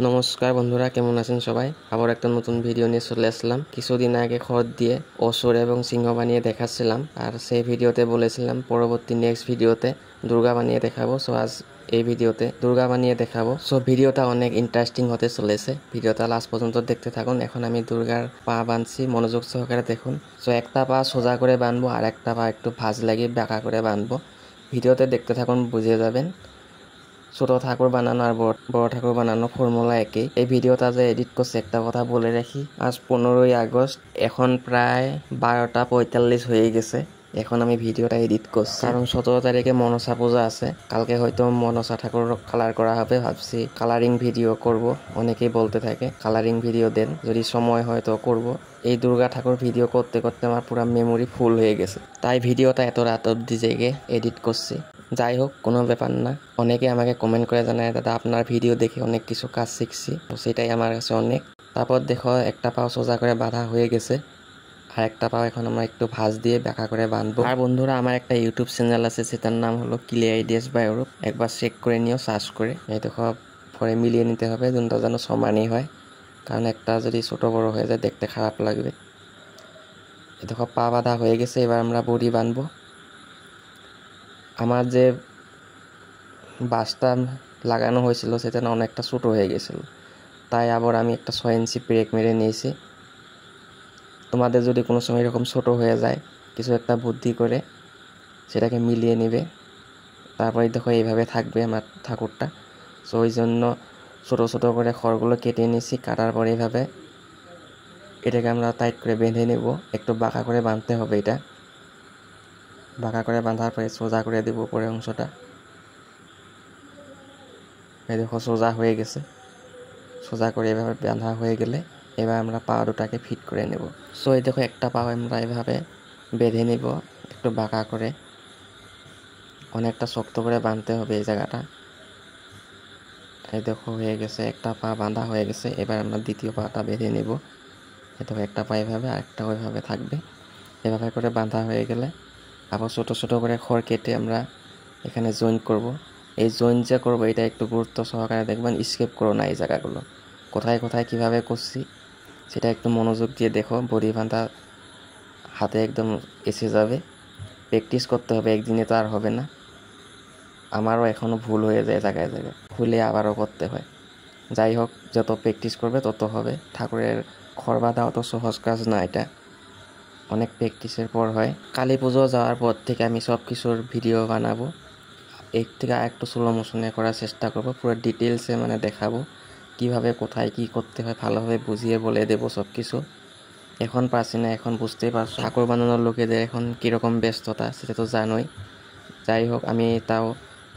নমস্কার বন্ধুরা, কেমন আছেন সবাই? আবার একটা নতুন ভিডিও নিয়ে চলে আসলাম। কিছুদিন আগে খড় দিয়ে অসুর এবং সিংহ বানিয়ে দেখাচ্ছিলাম, আর সেই ভিডিওতে বলেছিলাম পরবর্তী নেক্সট ভিডিওতে দুর্গা বানিয়ে দেখাবো। সো আজ এই ভিডিওতে দুর্গা বানিয়ে দেখাবো। সো ভিডিওটা অনেক ইন্টারেস্টিং হতে চলেছে, ভিডিওটা লাস্ট পর্যন্ত দেখতে থাকুন। এখন আমি দুর্গার পা বাঁধছি, মনোযোগ সহকারে দেখুন। সো একটা পা সোজা করে বাঁধবো আর একটা পা একটু ভাঁজ লাগিয়ে বাঁকা করে বাঁধবো। ভিডিওতে দেখতে থাকুন, বুঝে যাবেন। ছোট ঠাকুর বানানো আর বড় ঠাকুর বানানো ফর্মুলা একই। এই ভিডিওটা যে এডিট করছে একটা কথা বলে রাখি, আজ 15ই আগস্ট, এখন প্রায় 12টা 45 হয়ে গেছে। এখন আমি ভিডিওটা এডিট করছি, কারণ 17 তারিখে মনসা পূজা আছে। কালকে হয়তো মনসা ঠাকুর কালার করা হবে, ভাবছি কালারিং ভিডিও করব। অনেকেই বলতে থাকে কালারিং ভিডিও দেন, যদি সময় হয় তো করব। এই দুর্গা ঠাকুর ভিডিও করতে করতে আমার পুরো মেমোরি ফুল হয়ে গেছে, তাই ভিডিওটা এত রাত অবধি জেগে এডিট করছি। যাই হোক, কোনো ব্যাপার না। অনেকে আমাকে কমেন্ট করে জানায়, দাদা আপনার ভিডিও দেখে অনেক কিছু কাজ শিখছি, তো সেটাই আমার কাছে অনেক। তারপর দেখো একটা পাও সোজা করে বাঁধা হয়ে গেছে, আর একটা পাও এখন আমরা একটু ভাঁজ দিয়ে বাঁকা করে বাঁধবো। আর বন্ধুরা, আমার একটা ইউটিউব চ্যানেল আছে, সেটার নাম হলো ক্লিয়ার আইডিয়াস বাই অরূপ। একবার চেক করে নিও, সার্চ করে। এই দেখো পরে মিলিয়ে নিতে হবে, দুটো যেন সমানই হয়, কারণ একটা যদি ছোট বড় হয়ে যায় দেখতে খারাপ লাগবে। এই দেখো পা বাঁধা হয়ে গেছে, এবার আমরা বডি বাঁধবো। আমার যে বাসটা লাগানো হয়েছিল সেটা না অনেকটা ছোটো হয়ে গেছিলো, তাই আবার আমি একটা 6 ইঞ্চি ব্রেক মেরে নিয়েছি। তোমাদের যদি কোনো সময় এরকম ছোটো হয়ে যায়, কিছু একটা বুদ্ধি করে সেটাকে মিলিয়ে নেবে। তারপরে দেখো এইভাবে থাকবে আমার ঠাকুরটা। সো ওই জন্য ছোটো ছোটো করে খড়গুলো কেটে নিয়েছি। কাটার পরে এইভাবে এটাকে আমরা টাইট করে বেঁধে নেব। একটু বাঁকা করে বাঁধতে হবে, এটা বাঁকা করে বাঁধার পরে সোজা করে দেবো উপরের অংশটা। এই দেখো সোজা হয়ে গেছে। সোজা করে এভাবে বাঁধা হয়ে গেলে এবার আমরা পা দুটাকে ফিট করে নেব। সো এই দেখো একটা পা আমরা এভাবে বেঁধে নেব একটু বাঁকা করে। অনেকটা শক্ত করে বাঁধতে হবে এই জায়গাটা। এই দেখো হয়ে গেছে, একটা পা বাঁধা হয়ে গেছে। এবার আমরা দ্বিতীয় পাটা বেঁধে নেব। এই দেখো একটা পা এভাবে আর একটা ওইভাবে থাকবে। এভাবে করে বাঁধা হয়ে গেলে আবার ছোটো ছোটো করে খড় কেটে আমরা এখানে জয়েন্ট করব। এই জয়েন্ট যে করবো এটা একটু গুরুত্ব সহকারে দেখবেন, স্কিপ করো না এই জায়গাগুলো। কোথায় কোথায় কিভাবে করছি সেটা একটু মনোযোগ দিয়ে দেখো। বডি বাঁধা হাতে একদম এসে যাবে। প্র্যাকটিস করতে হবে, একদিনে তো আর হবে না। আমারও এখনও ভুল হয়ে যায় জায়গায় জায়গায়, খুলে আবারও করতে হয়। যাই হোক, যত প্র্যাকটিস করবে তত হবে। ঠাকুরের খড় বাঁধা অত সহজ কাজ না, এটা অনেক প্র্যাকটিসের পর হয়। কালী পুজো যাওয়ার পর থেকে আমি সব কিছুর ভিডিও বানাবো। এর থেকে একটু স্লো মোশনে করার চেষ্টা করবো, পুরো ডিটেলসে মানে দেখাবো কিভাবে কোথায় কি করতে হয়, ভালোভাবে বুঝিয়ে বলে দেবো সব কিছু। এখন পারছি না, এখন বুঝতেই পারছো ঠাকুর বানানোর লোকেদের এখন কীরকম ব্যস্ততা, সেটা তো জানোই। যাই হোক, আমি তাও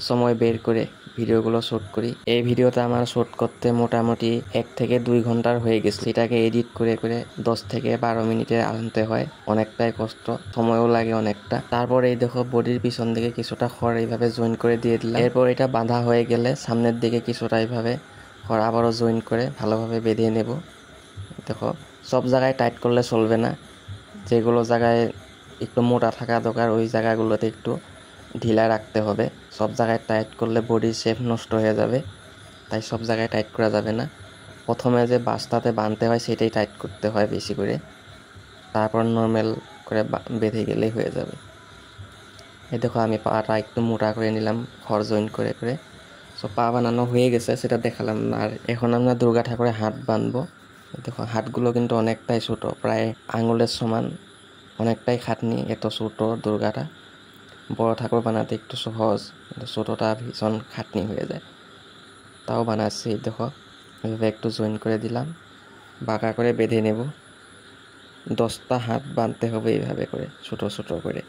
সময় বের করে ভিডিওগুলো শ্যুট করি। এই ভিডিওটা আমার শ্যুট করতে মোটামুটি 1 থেকে 2 ঘন্টার হয়ে গেছে। এটাকে এডিট করে করে 10 থেকে 12 মিনিটে আনতে হয়, অনেকটাই কষ্ট, সময়ও লাগে অনেকটা। তারপর এই দেখো বডির পিছন দিকে কিছুটা খড় এইভাবে জয়েন করে দিয়ে দিলাম। এরপর এটা বাঁধা হয়ে গেলে সামনের দিকে কিছুটা এইভাবে খড় আবারও জয়েন করে ভালোভাবে বেঁধে নেব। দেখো সব জায়গায় টাইট করলে চলবে না, যেগুলো জায়গায় একটু মোটা থাকা দরকার ওই জায়গাগুলোতে একটু ঢিলা রাখতে হবে। সব জায়গায় টাইট করলে বডির শেপ নষ্ট হয়ে যাবে, তাই সব জায়গায় টাইট করা যাবে না। প্রথমে যে বাসটাতে বাঁধতে হয় সেটাই টাইট করতে হয় বেশি করে, তারপর নর্মাল করে বেঁধে গেলেই হয়ে যাবে। এই দেখো আমি পাটা একটু মোটা করে নিলাম খড় জয়েন করে করে। সো পা বানানো হয়ে গেছে, সেটা দেখালাম না। আর এখন আমরা দুর্গা ঠাকুরের হাত বাঁধবো। দেখো হাতগুলো কিন্তু অনেকটাই ছোটো, প্রায় আঙুলের সমান, অনেকটাই খাটনি এত ছোটো দুর্গাটা। বড় ঠাকুর বানাতে একটু সহজ, ছোটোটা ভীষণ খাটনি হয়ে যায়, তাও বানাচ্ছি। দেখো এভাবে একটু জয়েন করে দিলাম, বাঁকা করে বেঁধে নেব। 10টা হাত বাঁধতে হবে এইভাবে করে, ছোটো ছোটো করে।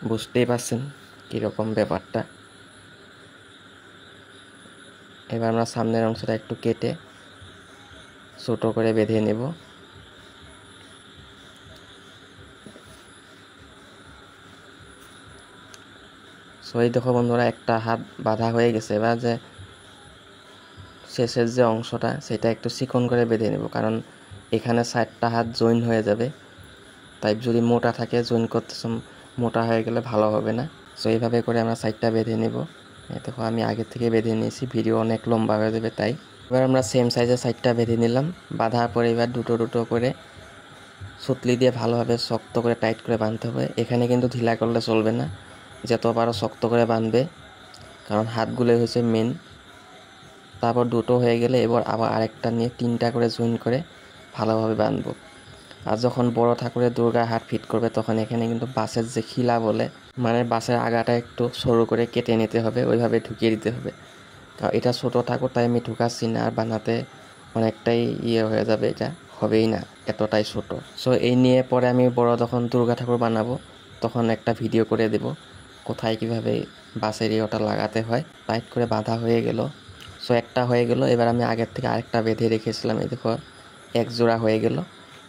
বুঝতেই পারছেন কীরকম ব্যাপারটা। এবার আমরা সামনের অংশটা একটু কেটে ছোটো করে বেঁধে নেব। সো এই দেখো বন্ধুরা, একটা হাত বাঁধা হয়ে গেছে। এবার যে শেষের যে অংশটা সেটা একটু চিকন করে বেঁধে নেব, কারণ এখানে 4টা হাত জয়েন হয়ে যাবে। তাই যদি মোটা থাকে জয়েন করতে মোটা হয়ে গেলে ভালো হবে না। সো এইভাবে করে আমরা 4টা বেঁধে নেব। দেখো আমি আগে থেকে বেঁধে নিয়েছি, ভিডিও অনেক লম্বা হয়ে যাবে তাই। এবার আমরা সেম সাইজের সাইডটা বেঁধে নিলাম। বাঁধার পরে এবার দুটো দুটো করে সুতলি দিয়ে ভালোভাবে শক্ত করে টাইট করে বাঁধতে হবে। এখানে কিন্তু ঢিলা করলে চলবে না, যত পারো শক্ত করে বাঁধবে, কারণ হাতগুলোই হচ্ছে মেন। তারপর দুটো হয়ে গেলে এবার আবার আরেকটা নিয়ে 3টা করে জয়েন করে ভালোভাবে বাঁধবো। আর যখন বড় ঠাকুরের দুর্গার হাত ফিট করবে তখন এখানে কিন্তু বাঁশের যে খিলা বলে, মানে বাঁশের আগাটা একটু সরু করে কেটে নিতে হবে, ওইভাবে ঢুকিয়ে দিতে হবে। কারণ এটা ছোটো ঠাকুর, তাই আমি ঢুকাচ্ছি না, আর বানাতে অনেকটাই হয়ে যাবে, এটা হবেই না, এতটাই ছোট। সো এই নিয়ে পরে আমি বড় যখন দুর্গা ঠাকুর বানাবো তখন একটা ভিডিও করে দেব কোথায় কীভাবে বাঁশের ওটা লাগাতে হয়। টাইট করে বাঁধা হয়ে গেল। সো একটা হয়ে গেল। এবার আমি আগের থেকে আরেকটা বেঁধে রেখেছিলাম, এই দেখো এক জোড়া হয়ে গেল।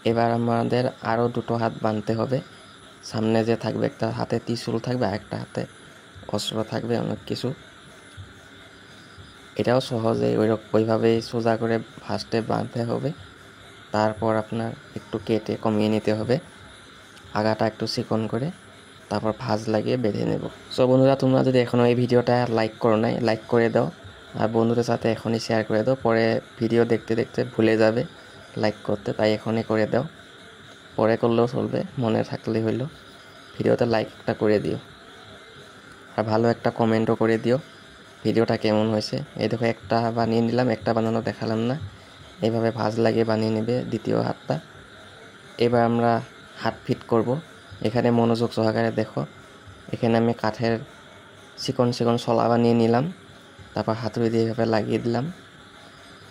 এবার আমাদের আরও দুটো হাত বাঁধতে হবে। সামনে যে থাকবে, একটা হাতে ত্রিশূল থাকবে, আরেকটা হাতে অস্ত্র থাকবে, অনেক কিছু। এটাও সহজেই ওইভাবেই সোজা করে ফার্স্টে বাঁধতে হবে। তারপর আপনার একটু কেটে কমিয়ে নিতে হবে, আগাটা একটু চিকন করে, তারপর ভাঁজ লাগিয়ে বেঁধে নেব। সো বন্ধুরা, তোমরা যদি এখনও এই ভিডিওটা লাইক করো নাই, লাইক করে দাও, আর বন্ধুদের সাথে এখনই শেয়ার করে দাও। পরে ভিডিও দেখতে দেখতে ভুলে যাবে লাইক করতে, তাই এখনই করে দাও। পরে করলেও চলবে, মনে থাকলে হইলো। ভিডিওতে লাইক একটা করে দিও, আর ভালো একটা কমেন্টও করে দিও ভিডিওটা কেমন হয়েছে। এই দেখো একটা বানিয়ে নিলাম, একটা বানানো দেখালাম না। এইভাবে ভাঁজ লাগিয়ে বানিয়ে নেবে দ্বিতীয় হাতটা। এবার আমরা হাত ফিট করব। এখানে মনোযোগ সহকারে দেখো, এখানে আমি কাঠের চিকন চিকন শলা বানিয়ে নিলাম, তারপর হাতুড়ি দিয়ে এভাবে লাগিয়ে দিলাম।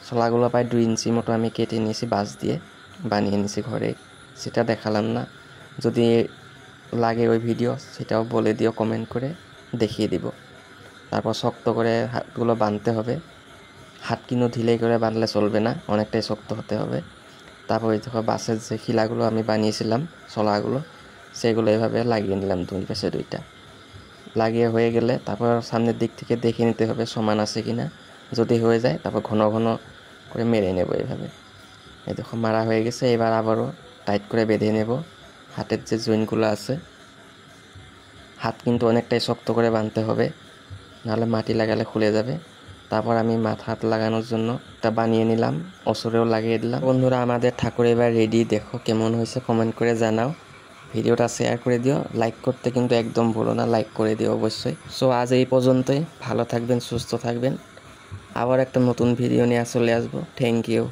শলাগুলো প্রায় 2 ইঞ্চি মতো আমি কেটে নিয়েছি, বাঁশ দিয়ে বানিয়ে নিয়েছি ঘরে, সেটা দেখালাম না। যদি লাগে ওই ভিডিও, সেটাও বলে দিও কমেন্ট করে, দেখিয়ে দিব। তারপর শক্ত করে হাতগুলো বাঁধতে হবে। হাত কিন্তু ঢিলেই করে বাঁধলে চলবে না, অনেকটাই শক্ত হতে হবে। তারপর এই দেখো বাঁশের যে খিলাগুলো আমি বানিয়েছিলাম, শলাগুলো, সেগুলো এভাবে লাগিয়ে নিলাম 2 পাশে 2টা। লাগিয়ে হয়ে গেলে তারপর সামনের দিক থেকে দেখে নিতে হবে সমান আছে কি না। যদি হয়ে যায় তারপর ঘন ঘন করে মেরে নেব এভাবে। এই দেখো মারা হয়ে গেছে। এবার আবারও টাইট করে বেঁধে নেব হাতের যে জয়েন্টগুলো আছে। হাত কিন্তু অনেকটাই শক্ত করে বাঁধতে হবে, নাহলে মাটি লাগালে খুলে যাবে। তারপর আমি হাত লাগানোর জন্য একটা বানিয়ে নিলাম, অসুরেও লাগিয়ে দিলাম। বন্ধুরা, আমাদের ঠাকুর এবার রেডি। দেখো কেমন হয়েছে কমেন্ট করে জানাও, ভিডিওটা শেয়ার করে দিও, লাইক করতে কিন্তু একদম ভুলো না, লাইক করে দিও অবশ্যই। সো আজ এই পর্যন্তই, ভালো থাকবেন, সুস্থ থাকবেন। আবার একটা নতুন ভিডিও নিয়ে চলে আসবো। Thank you.